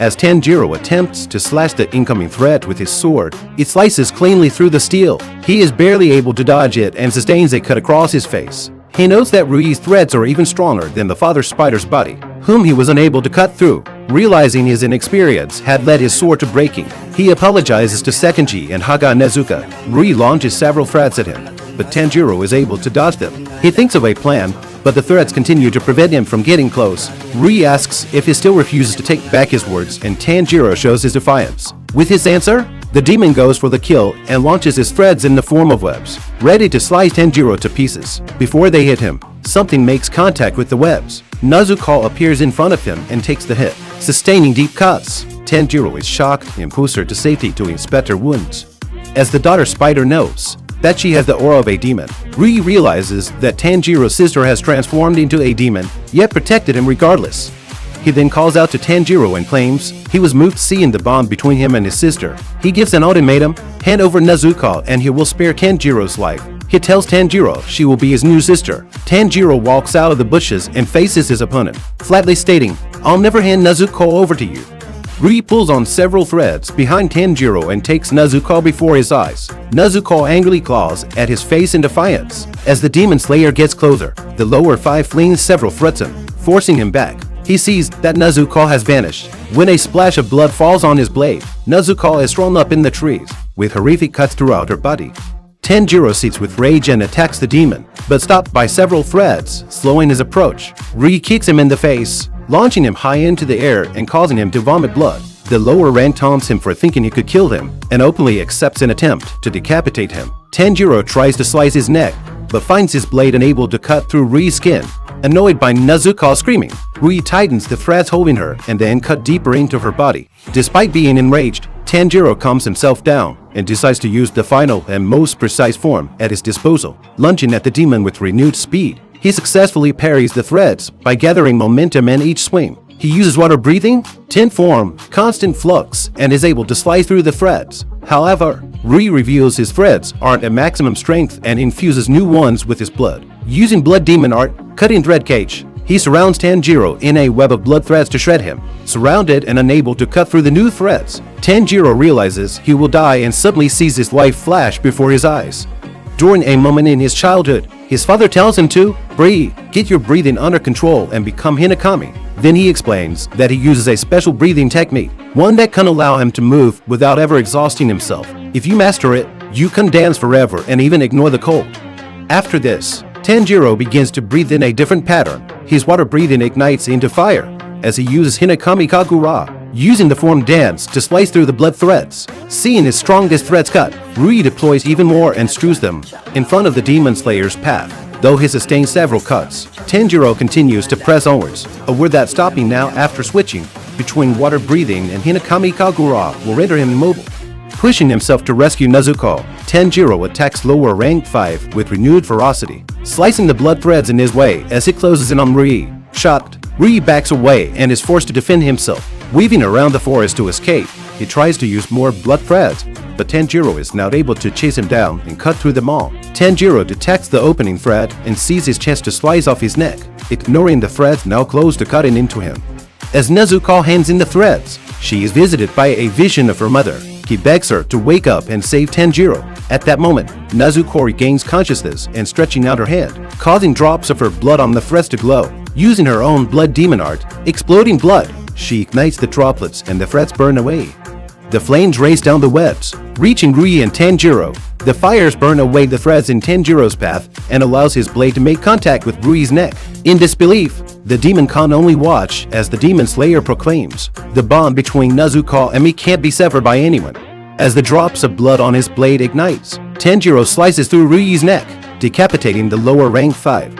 As Tanjiro attempts to slash the incoming threat with his sword, it slices cleanly through the steel. He is barely able to dodge it and sustains a cut across his face. He knows that Rui's threads are even stronger than the father spider's body, whom he was unable to cut through. Realizing his inexperience had led his sword to breaking, he apologizes to Sekenji and Haga Nezuka. Rui launches several threads at him, but Tanjiro is able to dodge them. He thinks of a plan, but the threads continue to prevent him from getting close. Rui asks if he still refuses to take back his words, and Tanjiro shows his defiance. With his answer, the demon goes for the kill and launches his threads in the form of webs, ready to slice Tanjiro to pieces. Before they hit him, something makes contact with the webs. Nezuko appears in front of him and takes the hit, sustaining deep cuts. Tanjiro is shocked and pulls her to safety to inspect her wounds. As the daughter spider knows that she has the aura of a demon, Rui realizes that Tanjiro's sister has transformed into a demon, yet protected him regardless. He then calls out to Tanjiro and claims he was moved seeing the bond between him and his sister. He gives an ultimatum: hand over Nezuko and he will spare Tanjiro's life. He tells Tanjiro she will be his new sister. Tanjiro walks out of the bushes and faces his opponent, flatly stating, "I'll never hand Nezuko over to you." Rui pulls on several threads behind Tanjiro and takes Nezuko before his eyes. Nezuko angrily claws at his face in defiance. As the demon slayer gets closer, the lower five flings several threats him, forcing him back. He sees that Nezuko has vanished. When a splash of blood falls on his blade, Nezuko is thrown up in the trees, with horrific cuts throughout her body. Tanjiro seeks with rage and attacks the demon, but stopped by several threads, slowing his approach. Rui kicks him in the face, launching him high into the air and causing him to vomit blood. The lower rank taunts him for thinking he could kill him, and openly accepts an attempt to decapitate him. Tanjiro tries to slice his neck, but finds his blade unable to cut through Rui's skin. Annoyed by Nezuko screaming, Rui tightens the threads holding her and then cut deeper into her body. Despite being enraged, Tanjiro calms himself down and decides to use the final and most precise form at his disposal, lunging at the demon with renewed speed. He successfully parries the threads by gathering momentum in each swing. He uses water breathing, tin form, constant flux, and is able to slice through the threads. However, Rui reveals his threads aren't at maximum strength and infuses new ones with his blood. Using blood demon art, cutting thread cage, he surrounds Tanjiro in a web of blood threads to shred him. Surrounded and unable to cut through the new threads, Tanjiro realizes he will die and suddenly sees his life flash before his eyes. During a moment in his childhood, his father tells him to breathe, get your breathing under control and become Hinekami. Then he explains that he uses a special breathing technique, one that can allow him to move without ever exhausting himself. If you master it, you can dance forever and even ignore the cold. After this, Tanjiro begins to breathe in a different pattern. His water breathing ignites into fire as he uses Hinekami Kagura, using the form dance to slice through the blood threads. Seeing his strongest threads cut, Rui deploys even more and strews them in front of the demon slayer's path. Though he sustains several cuts, Tanjiro continues to press onwards, aware that stopping now after switching between water breathing and Hinekami Kagura will render him immobile. Pushing himself to rescue Nezuko, Tanjiro attacks lower rank 5 with renewed ferocity, slicing the blood threads in his way as he closes in on Rui. Shocked, Rui backs away and is forced to defend himself. Weaving around the forest to escape, he tries to use more blood threads, but Tanjiro is now able to chase him down and cut through them all. Tanjiro detects the opening thread and sees his chance to slice off his neck, ignoring the threads now close to cutting into him. As Nezuko hands in the threads, she is visited by a vision of her mother. He begs her to wake up and save Tanjiro. At that moment, Nezuko regains consciousness and stretching out her hand, causing drops of her blood on the threads to glow. Using her own blood demon art, exploding blood, she ignites the droplets and the threads burn away. The flames race down the webs, reaching Rui and Tanjiro. The fires burn away the threads in Tanjiro's path and allows his blade to make contact with Rui's neck. In disbelief, the demon can only watch as the demon slayer proclaims, "The bond between Nezuko and me can't be severed by anyone." As the drops of blood on his blade ignites, Tanjiro slices through Rui's neck, decapitating the lower rank 5.